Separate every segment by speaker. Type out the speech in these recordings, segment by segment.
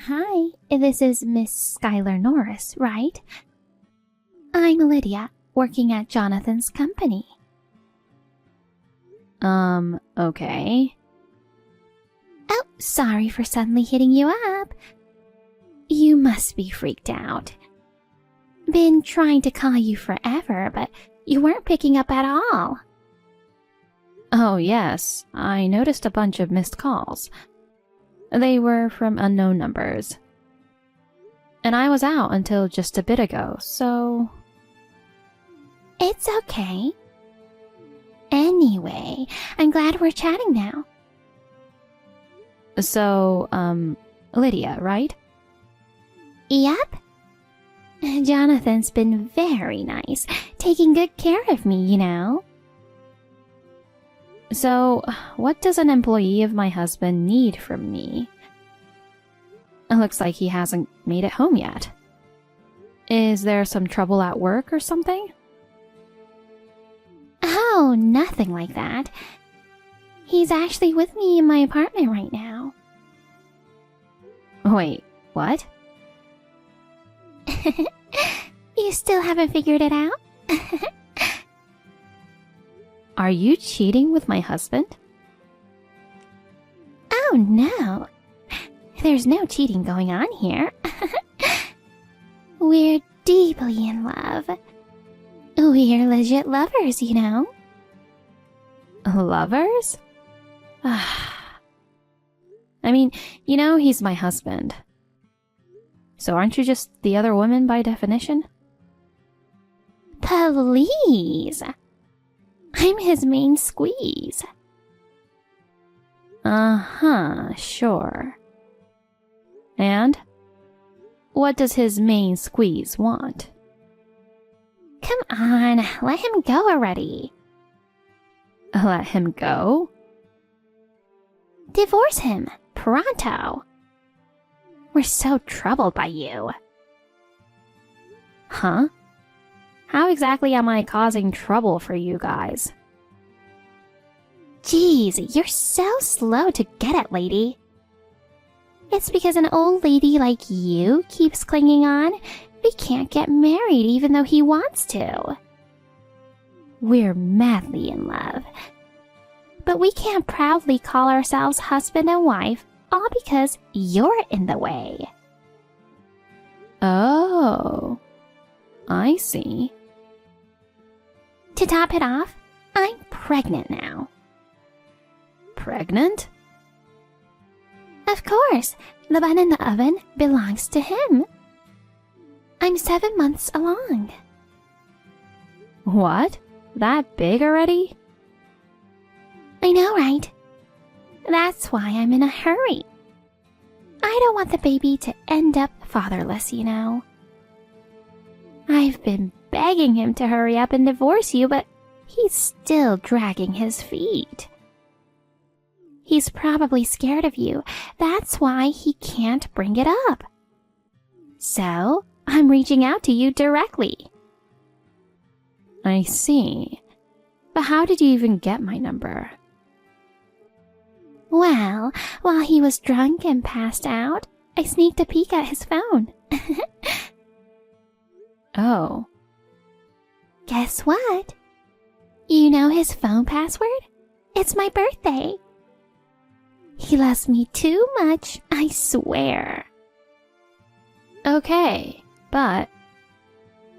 Speaker 1: Hi, this is Miss Skylar Norris, right? I'm Lydia, working at Jonathan's company.
Speaker 2: Okay.
Speaker 1: Oh, sorry for suddenly hitting you up. You must be freaked out. Been trying to call you forever, but you weren't picking up at all.
Speaker 2: Oh, yes, I noticed a bunch of missed calls. They were from unknown numbers. And I was out until just a bit ago, so...
Speaker 1: It's okay. Anyway, I'm glad we're chatting now.
Speaker 2: So, Lydia, right?
Speaker 1: Yep. Jonathan's been very nice, taking good care of me, you know.
Speaker 2: So, what does an employee of my husband need from me? It looks like he hasn't made it home yet. Is there some trouble at work or something?
Speaker 1: Oh, nothing like that. He's actually with me in my apartment right now.
Speaker 2: Wait, what?
Speaker 1: You still haven't figured it out?
Speaker 2: Are you cheating with my husband?
Speaker 1: Oh, no. There's no cheating going on here. We're deeply in love. We're legit lovers, you know?
Speaker 2: Lovers? I mean, you know he's my husband. So aren't you just the other woman by definition?
Speaker 1: Please. I'm his main squeeze.
Speaker 2: Uh-huh, sure. And? What does his main squeeze want?
Speaker 1: Come on, let him go already.
Speaker 2: Let him go?
Speaker 1: Divorce him, pronto. We're so troubled by you.
Speaker 2: Huh? How exactly am I causing trouble for you guys?
Speaker 1: Jeez, you're so slow to get it, lady. It's because an old lady like you keeps clinging on, we can't get married even though he wants to. We're madly in love. But we can't proudly call ourselves husband and wife all because you're in the way.
Speaker 2: Oh, I see.
Speaker 1: To top it off, I'm pregnant now.
Speaker 2: Pregnant?
Speaker 1: Of course, the bun in the oven belongs to him. I'm 7 months along.
Speaker 2: What? That big already?
Speaker 1: I know, right? That's why I'm in a hurry. I don't want the baby to end up fatherless, you know. I've been begging him to hurry up and divorce you, but he's still dragging his feet. He's probably scared of you. That's why he can't bring it up. So, I'm reaching out to you directly.
Speaker 2: I see. But how did you even get my number?
Speaker 1: Well, while he was drunk and passed out, I sneaked a peek at his phone.
Speaker 2: Oh.
Speaker 1: Guess what? You know his phone password? It's my birthday. He loves me too much, I swear.
Speaker 2: Okay, but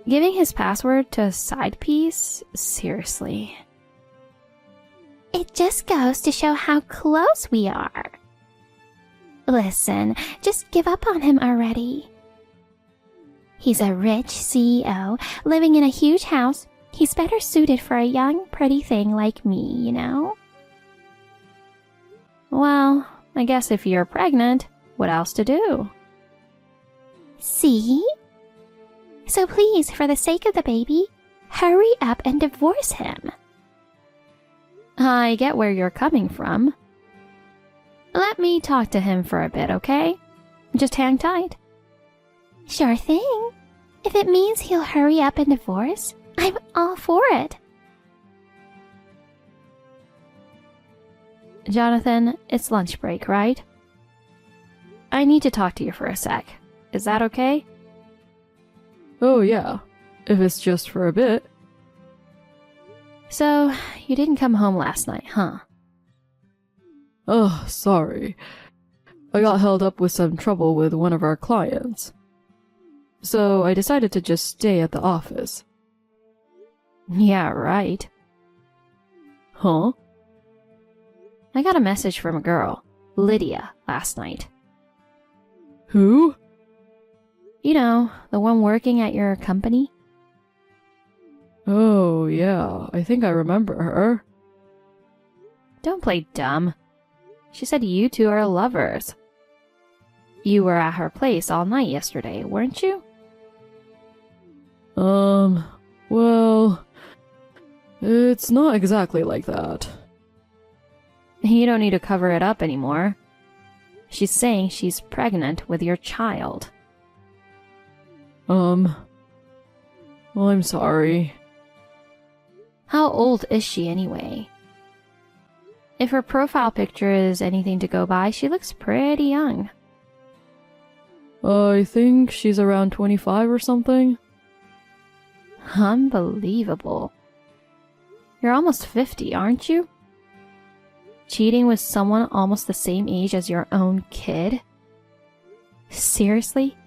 Speaker 2: giving his password to a side piece? Seriously.
Speaker 1: It just goes to show how close we are. Listen, just give up on him already. He's a rich CEO living in a huge house. He's better suited for a young, pretty thing like me, you know?
Speaker 2: Well, I guess if you're pregnant, what else to do?
Speaker 1: See? So please, for the sake of the baby, hurry up and divorce him.
Speaker 2: I get where you're coming from. Let me talk to him for a bit, okay? Just hang tight.
Speaker 1: Sure thing. If it means he'll hurry up and divorce, I'm all for it.
Speaker 2: Jonathan, it's lunch break, right? I need to talk to you for a sec. Is that okay?
Speaker 3: Oh yeah, if it's just for a bit.
Speaker 2: So, you didn't come home last night, huh?
Speaker 3: Oh, sorry. I got held up with some trouble with one of our clients. So I decided to just stay at the office.
Speaker 2: Yeah, right.
Speaker 3: Huh?
Speaker 2: I got a message from a girl, Lydia, last night.
Speaker 3: Who?
Speaker 2: You know, the one working at your company?
Speaker 3: Oh, yeah, I think I remember her.
Speaker 2: Don't play dumb. She said you two are lovers. You were at her place all night yesterday, weren't you?
Speaker 3: Well, it's not exactly like that.
Speaker 2: You don't need to cover it up anymore. She's saying she's pregnant with your child.
Speaker 3: Well, I'm sorry.
Speaker 2: How old is she anyway? If her profile picture is anything to go by, she looks pretty young.
Speaker 3: I think she's around 25 or something.
Speaker 2: Unbelievable. You're almost 50, aren't you? Cheating with someone almost the same age as your own kid? Seriously?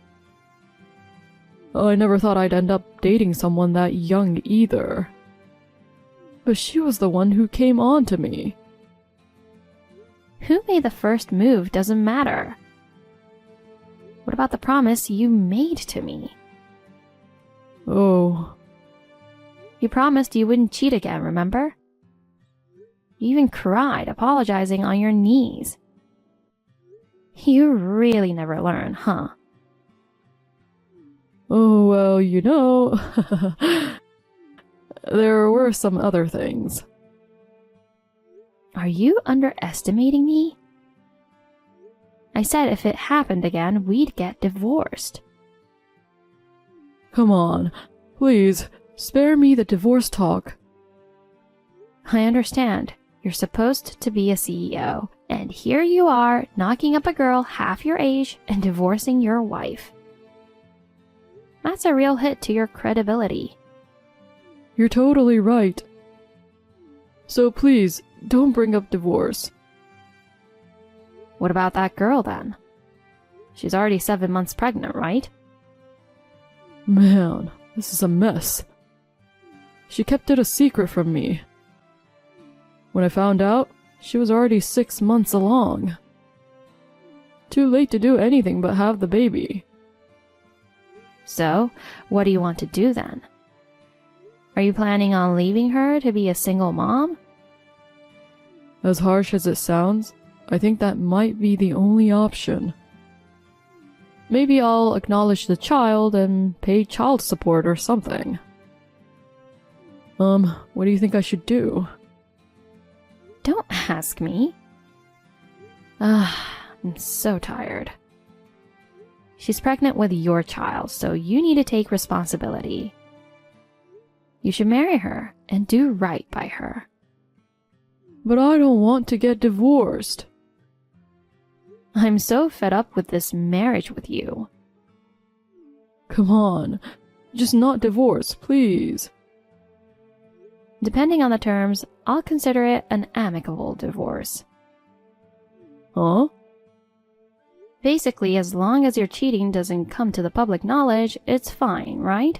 Speaker 3: I never thought I'd end up dating someone that young either. But she was the one who came on to me.
Speaker 2: Who made the first move doesn't matter. What about the promise you made to me?
Speaker 3: Oh.
Speaker 2: You promised you wouldn't cheat again, remember? You even cried, apologizing on your knees. You really never learn, huh?
Speaker 3: Oh, well, you know, there were some other things.
Speaker 2: Are you underestimating me? I said if it happened again, we'd get divorced.
Speaker 3: Come on, please, spare me the divorce talk.
Speaker 2: I understand. You're supposed to be a CEO, and here you are knocking up a girl half your age and divorcing your wife. That's a real hit to your credibility.
Speaker 3: You're totally right. So please, don't bring up divorce.
Speaker 2: What about that girl then? She's already 7 months pregnant, right?
Speaker 3: Man, this is a mess. She kept it a secret from me. When I found out, she was already 6 months along. Too late to do anything but have the baby.
Speaker 2: So, what do you want to do then? Are you planning on leaving her to be a single mom?
Speaker 3: As harsh as it sounds, I think that might be the only option. Maybe I'll acknowledge the child and pay child support or something. What do you think I should do?
Speaker 2: Don't ask me. I'm so tired. She's pregnant with your child, so you need to take responsibility. You should marry her and do right by her.
Speaker 3: But I don't want to get divorced.
Speaker 2: I'm so fed up with this marriage with you.
Speaker 3: Come on, just not divorce, please.
Speaker 2: Depending on the terms, I'll consider it an amicable divorce.
Speaker 3: Huh?
Speaker 2: Basically, as long as your cheating doesn't come to the public knowledge, it's fine, right?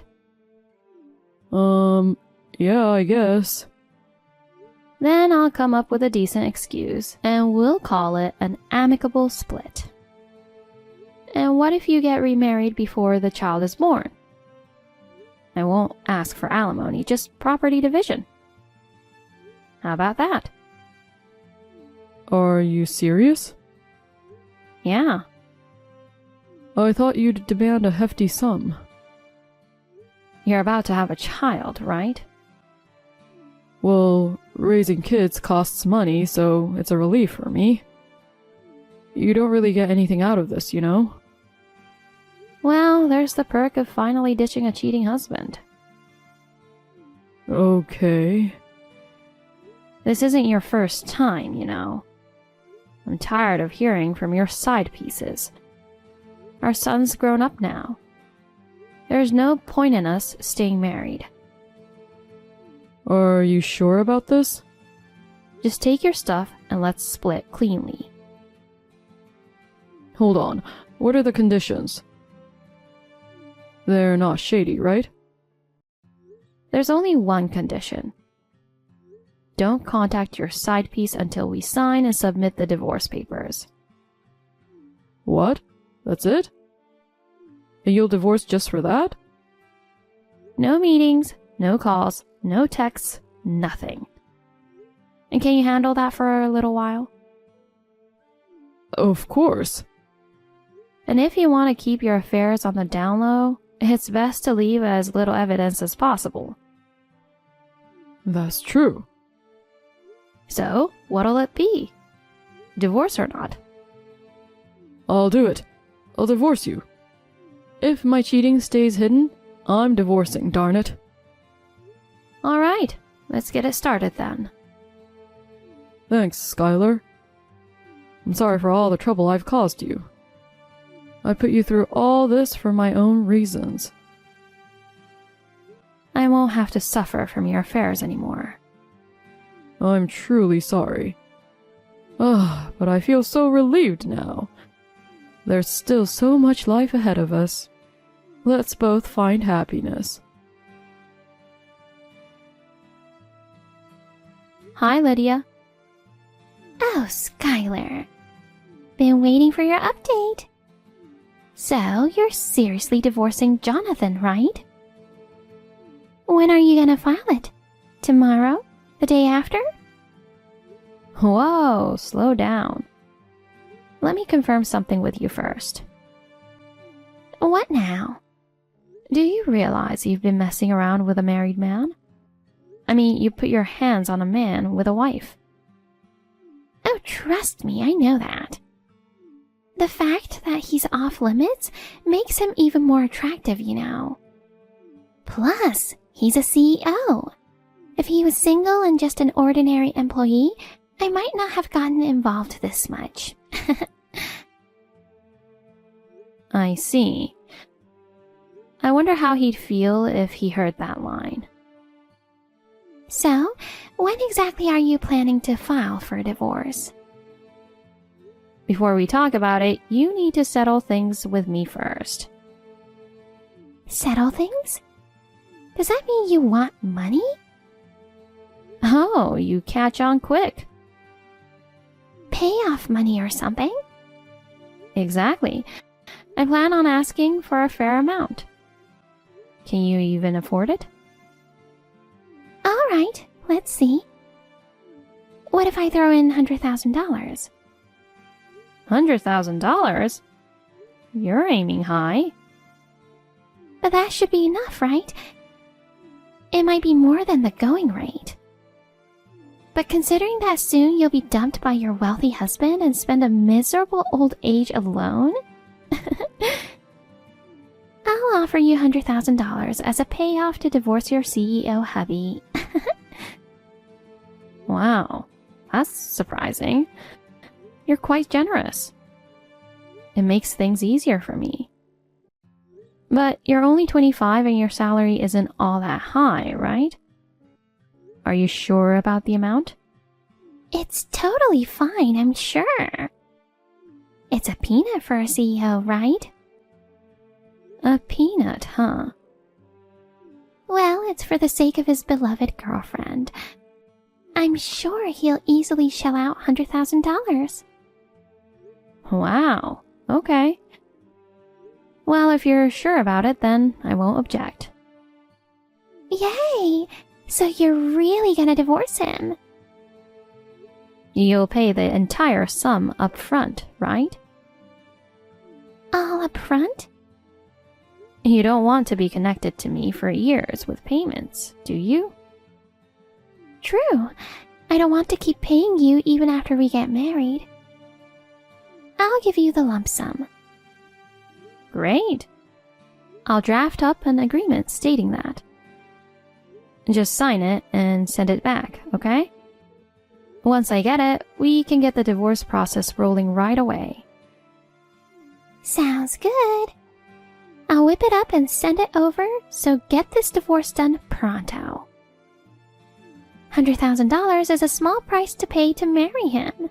Speaker 3: Yeah, I guess.
Speaker 2: Then I'll come up with a decent excuse, and we'll call it an amicable split. And what if you get remarried before the child is born? I won't ask for alimony, just property division. How about that?
Speaker 3: Are you serious?
Speaker 2: Yeah.
Speaker 3: I thought you'd demand a hefty sum.
Speaker 2: You're about to have a child, right?
Speaker 3: Well, raising kids costs money, so it's a relief for me. You don't really get anything out of this, you know?
Speaker 2: Well, there's the perk of finally ditching a cheating husband.
Speaker 3: Okay.
Speaker 2: This isn't your first time, you know. I'm tired of hearing from your side pieces. Our son's grown up now. There's no point in us staying married.
Speaker 3: Are you sure about this?
Speaker 2: Just take your stuff and let's split cleanly.
Speaker 3: Hold on. What are the conditions? They're not shady, right?
Speaker 2: There's only one condition. Don't contact your side piece until we sign and submit the divorce papers.
Speaker 3: What? That's it? And you'll divorce just for that?
Speaker 2: No meetings, no calls, no texts, nothing. And can you handle that for a little while?
Speaker 3: Of course.
Speaker 2: And if you want to keep your affairs on the down low, it's best to leave as little evidence as possible.
Speaker 3: That's true.
Speaker 2: So, what'll it be? Divorce or not?
Speaker 3: I'll do it. I'll divorce you. If my cheating stays hidden, I'm divorcing, darn it.
Speaker 2: All right, let's get it started then.
Speaker 3: Thanks, Skylar. I'm sorry for all the trouble I've caused you. I put you through all this for my own reasons.
Speaker 2: I won't have to suffer from your affairs anymore.
Speaker 3: I'm truly sorry. But I feel so relieved now. There's still so much life ahead of us. Let's both find happiness.
Speaker 2: Hi, Lydia.
Speaker 1: Oh, Skylar. Been waiting for your update. So, you're seriously divorcing Jonathan, right? When are you gonna file it? Tomorrow? The day after?
Speaker 2: Whoa, slow down. Let me confirm something with you first.
Speaker 1: What now?
Speaker 2: Do you realize you've been messing around with a married man? I mean, you put your hands on a man with a wife.
Speaker 1: Oh, trust me, I know that. The fact that he's off limits makes him even more attractive, you know. Plus, he's a CEO. If he was single and just an ordinary employee, I might not have gotten involved this much.
Speaker 2: I see. I wonder how he'd feel if he heard that line.
Speaker 1: So, when exactly are you planning to file for a divorce?
Speaker 2: Before we talk about it, you need to settle things with me first.
Speaker 1: Settle things? Does that mean you want money?
Speaker 2: Oh, you catch on quick.
Speaker 1: Payoff money or something?
Speaker 2: Exactly. I plan on asking for a fair amount. Can you even afford it?
Speaker 1: All right, let's see. What if I throw in $100,000?
Speaker 2: $100,000? You're aiming high.
Speaker 1: But that should be enough, right? It might be more than the going rate. But considering that soon you'll be dumped by your wealthy husband and spend a miserable old age alone, I'll offer you $100,000 as a payoff to divorce your CEO hubby.
Speaker 2: Wow, that's surprising. You're quite generous. It makes things easier for me. But you're only 25 and your salary isn't all that high, right? Are you sure about the amount?
Speaker 1: It's totally fine, I'm sure. It's a peanut for a CEO, right?
Speaker 2: A peanut, huh?
Speaker 1: Well, it's for the sake of his beloved girlfriend. I'm sure he'll easily shell out $100,000.
Speaker 2: Wow, okay. Well, if you're sure about it, then I won't object.
Speaker 1: Yay! So you're really gonna divorce him?
Speaker 2: You'll pay the entire sum up front, right?
Speaker 1: All up front?
Speaker 2: You don't want to be connected to me for years with payments, do you?
Speaker 1: True. I don't want to keep paying you even after we get married. I'll give you the lump sum.
Speaker 2: Great. I'll draft up an agreement stating that. Just sign it and send it back, okay? Once I get it, we can get the divorce process rolling right away.
Speaker 1: Sounds good. I'll whip it up and send it over, so get this divorce done pronto. $100,000 is a small price to pay to marry him.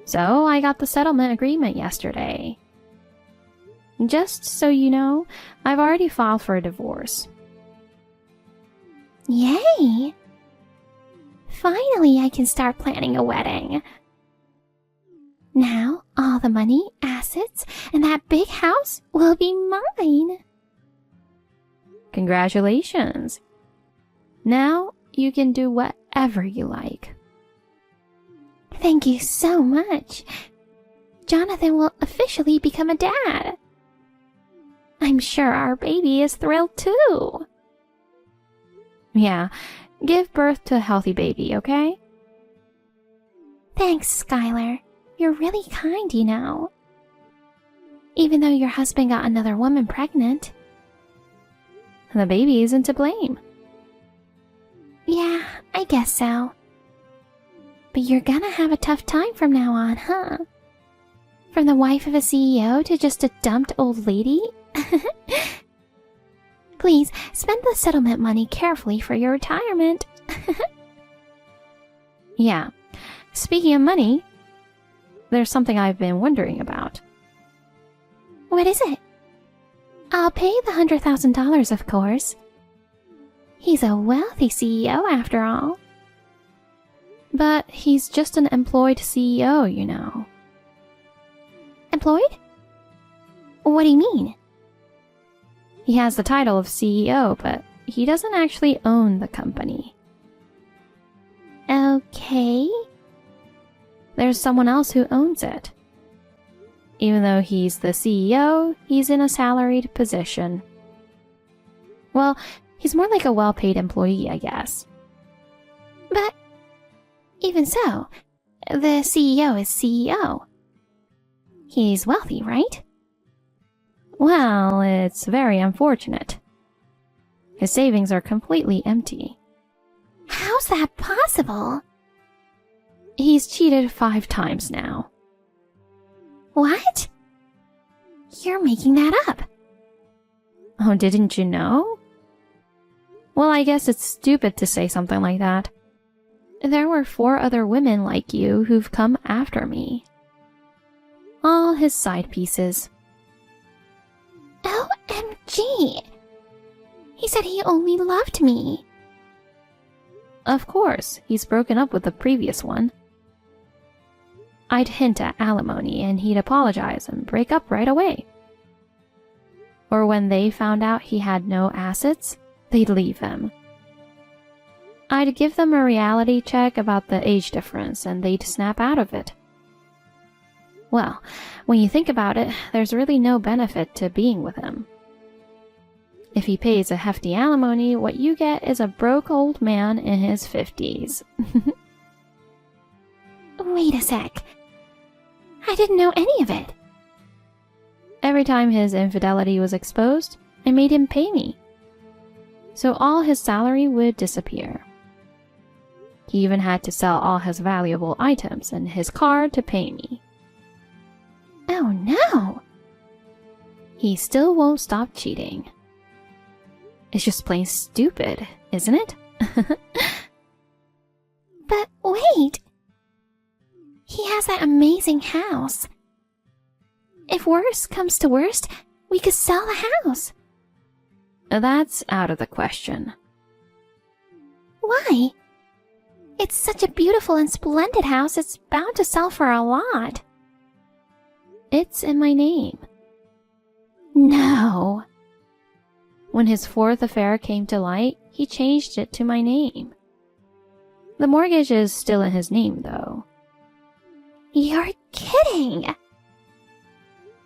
Speaker 2: So I got the settlement agreement yesterday. Just so you know, I've already filed for a divorce.
Speaker 1: Yay! Finally, I can start planning a wedding. Now, all the money, assets, and that big house will be mine.
Speaker 2: Congratulations. Now you can do whatever you like.
Speaker 1: Thank you so much. Jonathan will officially become a dad. I'm sure our baby is thrilled too.
Speaker 2: Yeah, give birth to a healthy baby, okay?
Speaker 1: Thanks, Skylar. You're really kind, you know. Even though your husband got another woman pregnant.
Speaker 2: The baby isn't to blame.
Speaker 1: Yeah, I guess so. But you're gonna have a tough time from now on, huh? From the wife of a CEO to just a dumped old lady? Please, spend the settlement money carefully for your retirement.
Speaker 2: Yeah, speaking of money, there's something I've been wondering about.
Speaker 1: What is it? I'll pay the $100,000, of course. He's a wealthy CEO after all.
Speaker 2: But he's just an employed CEO, you know.
Speaker 1: Employed? What do you mean?
Speaker 2: He has the title of CEO, but he doesn't actually own the company.
Speaker 1: Okay.
Speaker 2: There's someone else who owns it. Even though he's the CEO, he's in a salaried position. Well, he's more like a well-paid employee, I guess.
Speaker 1: But even so, the CEO is CEO. He's wealthy, right?
Speaker 2: Well, it's very unfortunate. His savings are completely empty.
Speaker 1: How's that possible?
Speaker 2: He's cheated 5 times now.
Speaker 1: What? You're making that up.
Speaker 2: Oh, didn't you know? Well, I guess it's stupid to say something like that. There were 4 other women like you who've come after me. All his side pieces.
Speaker 1: OMG! He said he only loved me.
Speaker 2: Of course, he's broken up with the previous one. I'd hint at alimony and he'd apologize and break up right away. Or when they found out he had no assets, they'd leave him. I'd give them a reality check about the age difference and they'd snap out of it. Well, when you think about it, there's really no benefit to being with him. If he pays a hefty alimony, what you get is a broke old man in his 50s.
Speaker 1: Wait a sec. I didn't know any of it.
Speaker 2: Every time his infidelity was exposed, I made him pay me. So all his salary would disappear. He even had to sell all his valuable items and his car to pay me.
Speaker 1: Oh no!
Speaker 2: He still won't stop cheating. It's just plain stupid, isn't it?
Speaker 1: But wait! He has that amazing house. If worst comes to worst, we could sell the house.
Speaker 2: That's out of the question.
Speaker 1: Why? It's such a beautiful and splendid house, it's bound to sell for a lot.
Speaker 2: It's in my name.
Speaker 1: No.
Speaker 2: When his 4th affair came to light, he changed it to my name. The mortgage is still in his name, though.
Speaker 1: You're kidding!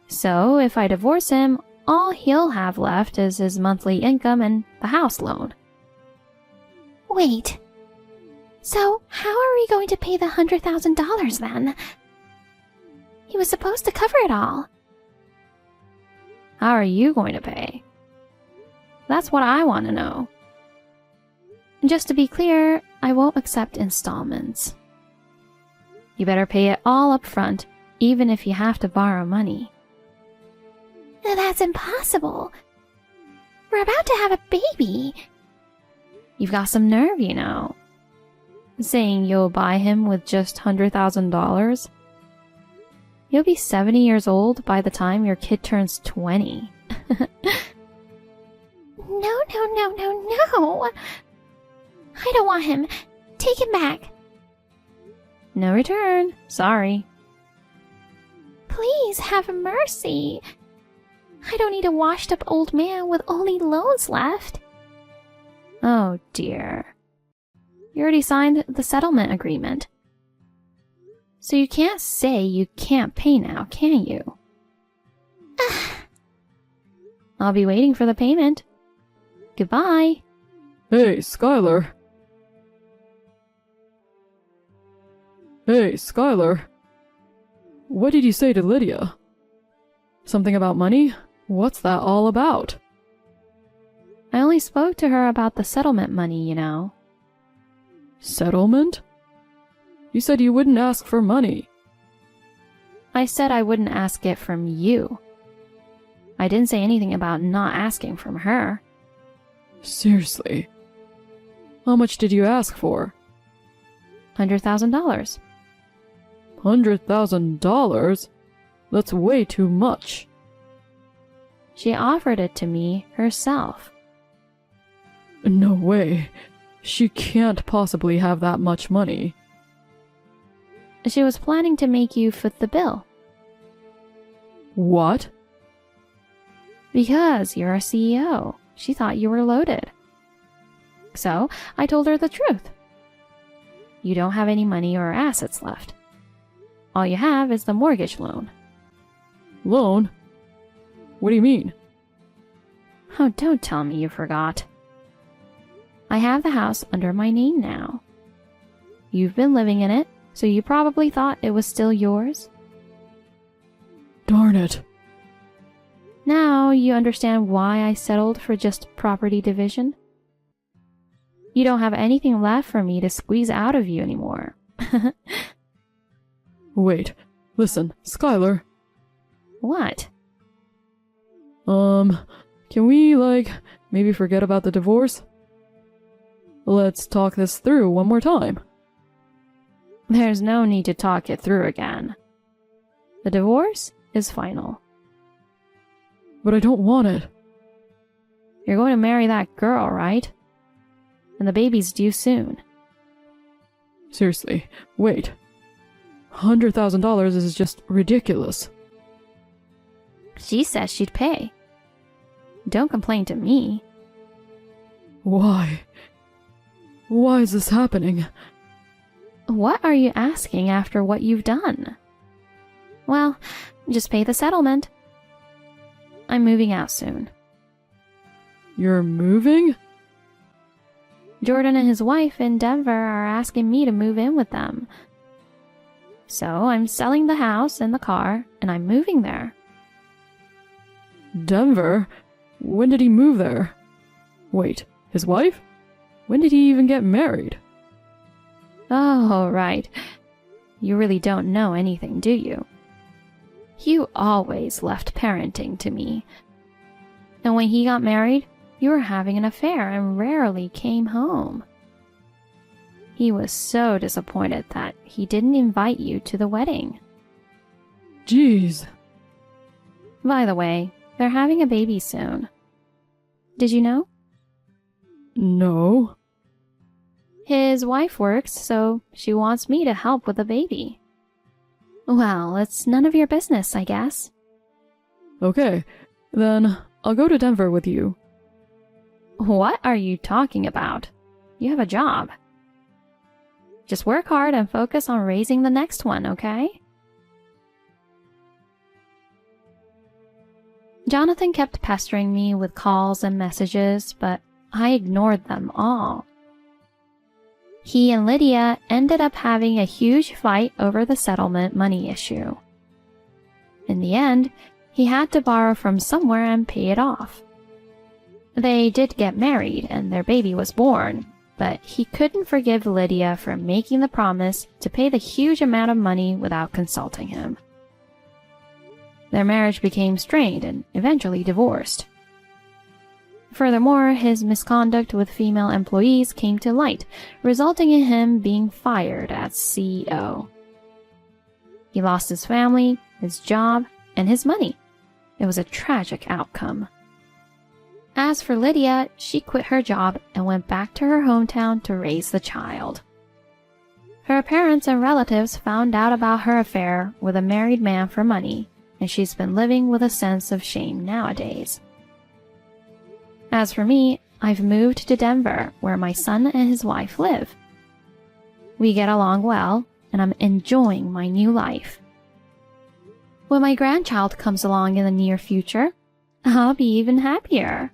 Speaker 2: So, if I divorce him, all he'll have left is his monthly income and the house loan.
Speaker 1: Wait. So, how are we going to pay the $100,000 then? He was supposed to cover it all.
Speaker 2: How are you going to pay? That's what I want to know. Just to be clear, I won't accept installments. You better pay it all up front, even if you have to borrow money.
Speaker 1: That's impossible. We're about to have a baby.
Speaker 2: You've got some nerve, you know. Saying you'll buy him with just $100,000? You'll be 70 years old by the time your kid turns 20.
Speaker 1: No. I don't want him. Take him back.
Speaker 2: No return. Sorry.
Speaker 1: Please have mercy. I don't need a washed-up old man with only loans left.
Speaker 2: Oh dear. You already signed the settlement agreement. So you can't say you can't pay now, can you? I'll be waiting for the payment. Goodbye.
Speaker 3: Hey, Skylar. Hey, Skylar. What did you say to Lydia? Something about money? What's that all about?
Speaker 2: I only spoke to her about the settlement money, you know.
Speaker 3: Settlement? You said you wouldn't ask for money.
Speaker 2: I said I wouldn't ask it from you. I didn't say anything about not asking from her.
Speaker 3: Seriously? How much did you ask for?
Speaker 2: $100,000.
Speaker 3: $100,000? That's way too much.
Speaker 2: She offered it to me herself.
Speaker 3: No way. She can't possibly have that much money.
Speaker 2: She was planning to make you foot the bill.
Speaker 3: What?
Speaker 2: Because you're a CEO. She thought you were loaded. So I told her the truth. You don't have any money or assets left. All you have is the mortgage loan.
Speaker 3: Loan? What do you mean?
Speaker 2: Oh, don't tell me you forgot. I have the house under my name now. You've been living in it, so you probably thought it was still yours.
Speaker 3: Darn it.
Speaker 2: Now you understand why I settled for just property division? You don't have anything left for me to squeeze out of you anymore.
Speaker 3: Wait, listen, Skylar.
Speaker 2: What?
Speaker 3: Can we, maybe forget about the divorce? Let's talk this through one more time.
Speaker 2: There's no need to talk it through again. The divorce is final.
Speaker 3: But I don't want it.
Speaker 2: You're going to marry that girl, right? And the baby's due soon.
Speaker 3: Seriously, wait. $100,000 is just ridiculous.
Speaker 2: She says she'd pay. Don't complain to me.
Speaker 3: Why? Why is this happening?
Speaker 2: What are you asking after what you've done? Well, just pay the settlement. I'm moving out soon.
Speaker 3: You're moving?
Speaker 2: Jordan and his wife in Denver are asking me to move in with them. So I'm selling the house and the car, and I'm moving there.
Speaker 3: Denver? When did he move there? Wait, his wife? When did he even get married?
Speaker 2: Oh, right. You really don't know anything, do you? You always left parenting to me. And when he got married, you were having an affair and rarely came home. He was so disappointed that he didn't invite you to the wedding.
Speaker 3: Jeez.
Speaker 2: By the way, they're having a baby soon. Did you know?
Speaker 3: No.
Speaker 2: His wife works, so she wants me to help with the baby. Well, it's none of your business, I guess.
Speaker 3: Okay, then I'll go to Denver with you.
Speaker 2: What are you talking about? You have a job. Just work hard and focus on raising the next one, okay? Jonathan kept pestering me with calls and messages, but I ignored them all. He and Lydia ended up having a huge fight over the settlement money issue. In the end, he had to borrow from somewhere and pay it off. They did get married and their baby was born, but he couldn't forgive Lydia for making the promise to pay the huge amount of money without consulting him. Their marriage became strained and eventually divorced. Furthermore, his misconduct with female employees came to light, resulting in him being fired as CEO. He lost his family, his job, and his money. It was a tragic outcome. As for Lydia, she quit her job and went back to her hometown to raise the child. Her parents and relatives found out about her affair with a married man for money, and she's been living with a sense of shame nowadays. As for me, I've moved to Denver, where my son and his wife live. We get along well, and I'm enjoying my new life. When my grandchild comes along in the near future, I'll be even happier.